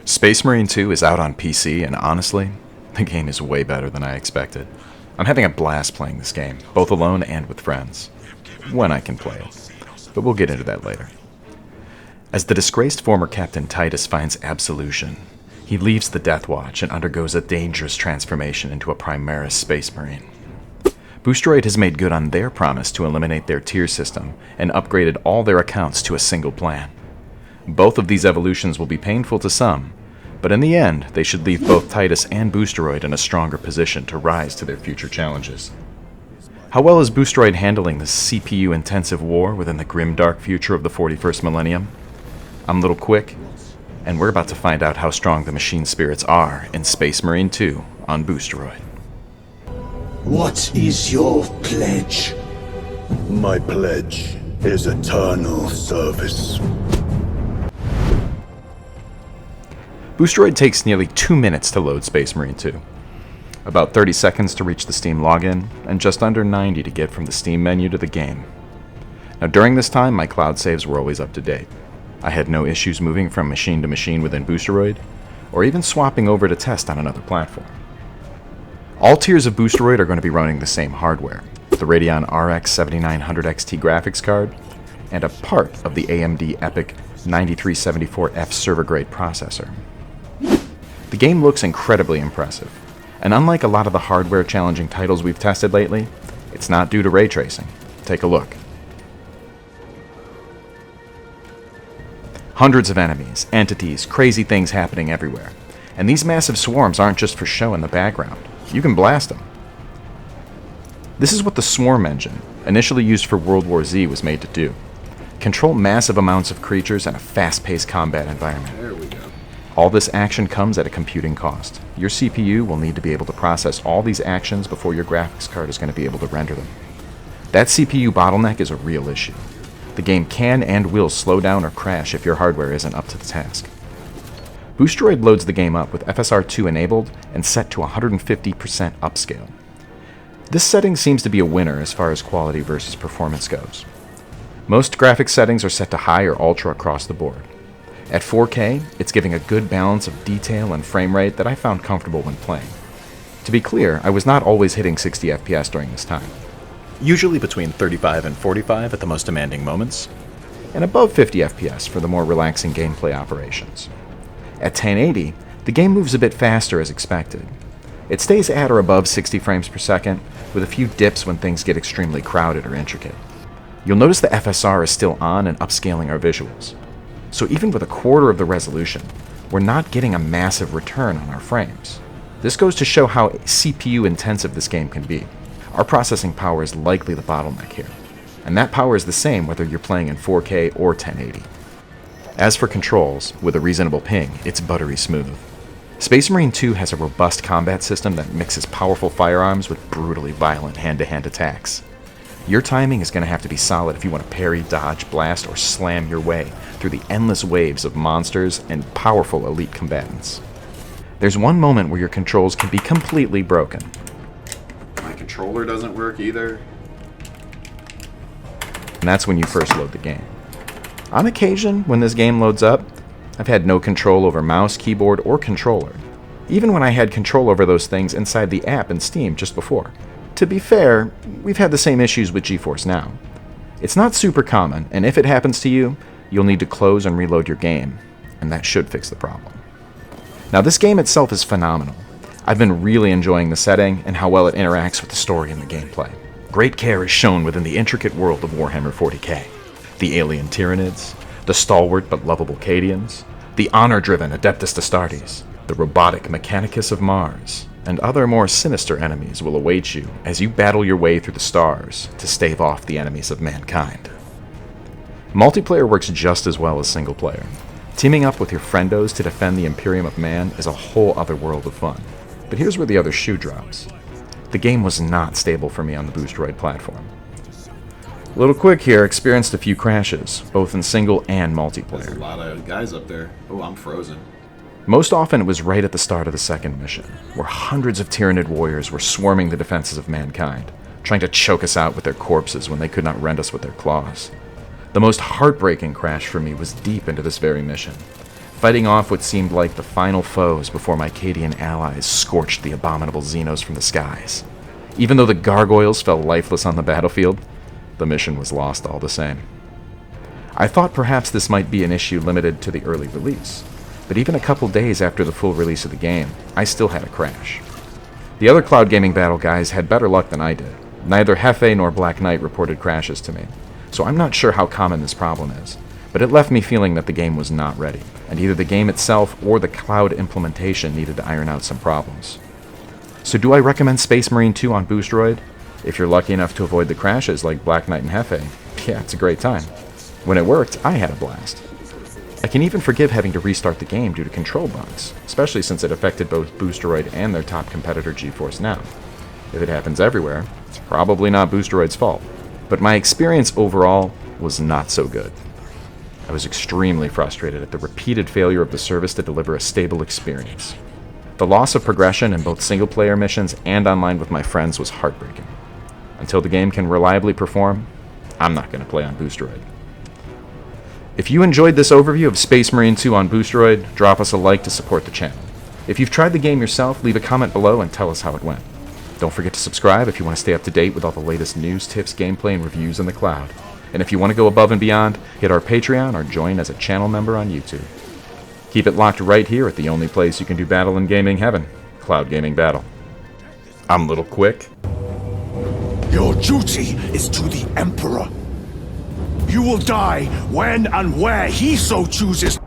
Space Marine 2 is out on PC, and honestly, the game is way better than I expected. I'm having a blast playing this game, both alone and with friends, when I can play it. But we'll get into that later. As the disgraced former Captain Titus finds absolution, he leaves the Death Watch and undergoes a dangerous transformation into a Primaris Space Marine. Boosteroid has made good on their promise to eliminate their tier system and upgraded all their accounts to a single plan. Both of these evolutions will be painful to some, but in the end, they should leave both Titus and Boosteroid in a stronger position to rise to their future challenges. How well is Boosteroid handling this CPU-intensive war within the grim dark future of the 41st Millennium? I'm Little Quick, and we're about to find out how strong the machine spirits are in Space Marine 2 on Boosteroid. What is your pledge? My pledge is eternal service. Boosteroid takes nearly 2 minutes to load Space Marine 2. About 30 seconds to reach the Steam login, and just under 90 to get from the Steam menu to the game. Now during this time, my cloud saves were always up to date. I had no issues moving from machine to machine within Boosteroid, or even swapping over to test on another platform. All tiers of Boosteroid are going to be running the same hardware, the Radeon RX 7900 XT graphics card, and a part of the AMD EPYC 9374F server-grade processor. The game looks incredibly impressive, and unlike a lot of the hardware-challenging titles we've tested lately, it's not due to ray tracing. Take a look. Hundreds of enemies, entities, crazy things happening everywhere, and these massive swarms aren't just for show in the background. You can blast them. This is what the Swarm engine, initially used for World War Z, was made to do. Control massive amounts of creatures in a fast-paced combat environment. There we go. All this action comes at a computing cost. Your CPU will need to be able to process all these actions before your graphics card is going to be able to render them. That CPU bottleneck is a real issue. The game can and will slow down or crash if your hardware isn't up to the task. Boosteroid loads the game up with FSR2 enabled and set to 150% upscale. This setting seems to be a winner as far as quality versus performance goes. Most graphics settings are set to high or ultra across the board. At 4K, it's giving a good balance of detail and frame rate that I found comfortable when playing. To be clear, I was not always hitting 60 FPS during this time. Usually between 35 and 45 at the most demanding moments, and above 50 FPS for the more relaxing gameplay operations. At 1080, the game moves a bit faster as expected. It stays at or above 60 frames per second, with a few dips when things get extremely crowded or intricate. You'll notice the FSR is still on and upscaling our visuals. So even with a quarter of the resolution, we're not getting a massive return on our frames. This goes to show how CPU intensive this game can be. Our processing power is likely the bottleneck here, and that power is the same whether you're playing in 4K or 1080. As for controls, with a reasonable ping, it's buttery smooth. Space Marine 2 has a robust combat system that mixes powerful firearms with brutally violent hand-to-hand attacks. Your timing is going to have to be solid if you want to parry, dodge, blast, or slam your way through the endless waves of monsters and powerful elite combatants. There's one moment where your controls can be completely broken. My controller doesn't work either. And that's when you first load the game. On occasion, when this game loads up, I've had no control over mouse, keyboard, or controller, even when I had control over those things inside the app in Steam just before. To be fair, we've had the same issues with GeForce Now. It's not super common, and if it happens to you, you'll need to close and reload your game, and that should fix the problem. Now, this game itself is phenomenal. I've been really enjoying the setting and how well it interacts with the story and the gameplay. Great care is shown within the intricate world of Warhammer 40K. The alien Tyranids, the stalwart but lovable Cadians, the honor-driven Adeptus Astartes, the robotic Mechanicus of Mars, and other more sinister enemies will await you as you battle your way through the stars to stave off the enemies of mankind. Multiplayer works just as well as single player. Teaming up with your friendos to defend the Imperium of Man is a whole other world of fun. But here's where the other shoe drops. The game was not stable for me on the Boosteroid platform. Little Quick here experienced a few crashes, both in single and There's a multiplayer. lot of guys up there. Oh, I'm frozen. Most often it was right at the start of the second mission, where hundreds of Tyranid warriors were swarming the defenses of mankind, trying to choke us out with their corpses when they could not rend us with their claws. The most heartbreaking crash for me was deep into this very mission. fighting off what seemed like the final foes before my Cadian allies scorched the abominable Xenos from the skies. Even though the gargoyles fell lifeless on the battlefield, the mission was lost all the same. I thought perhaps this might be an issue limited to the early release, but even a couple days after the full release of the game, I still had a crash. The other cloud gaming battle guys had better luck than I did. Neither Hefe nor Black Knight reported crashes to me, so I'm not sure how common this problem is, but it left me feeling that the game was not ready, and either the game itself or the cloud implementation needed to iron out some problems. So do I recommend Space Marine 2 on Boosteroid? If you're lucky enough to avoid the crashes like Black Knight and Hefe, yeah, it's a great time. When it worked, I had a blast. I can even forgive having to restart the game due to control bugs, especially since it affected both Boosteroid and their top competitor GeForce Now. If it happens everywhere, it's probably not Boosteroid's fault. But my experience overall was not so good. I was extremely frustrated at the repeated failure of the service to deliver a stable experience. The loss of progression in both single-player missions and online with my friends was heartbreaking. Until the game can reliably perform, I'm not going to play on Boosteroid. If you enjoyed this overview of Space Marine 2 on Boosteroid, drop us a like to support the channel. If you've tried the game yourself, leave a comment below and tell us how it went. Don't forget to subscribe if you want to stay up to date with all the latest news, tips, gameplay, and reviews in the cloud. And if you want to go above and beyond, hit our Patreon or join as a channel member on YouTube. Keep it locked right here at the only place you can do battle in gaming heaven, Cloud Gaming Battle. I'm Little Quick. Your duty is to the Emperor. You will die when and where he so chooses.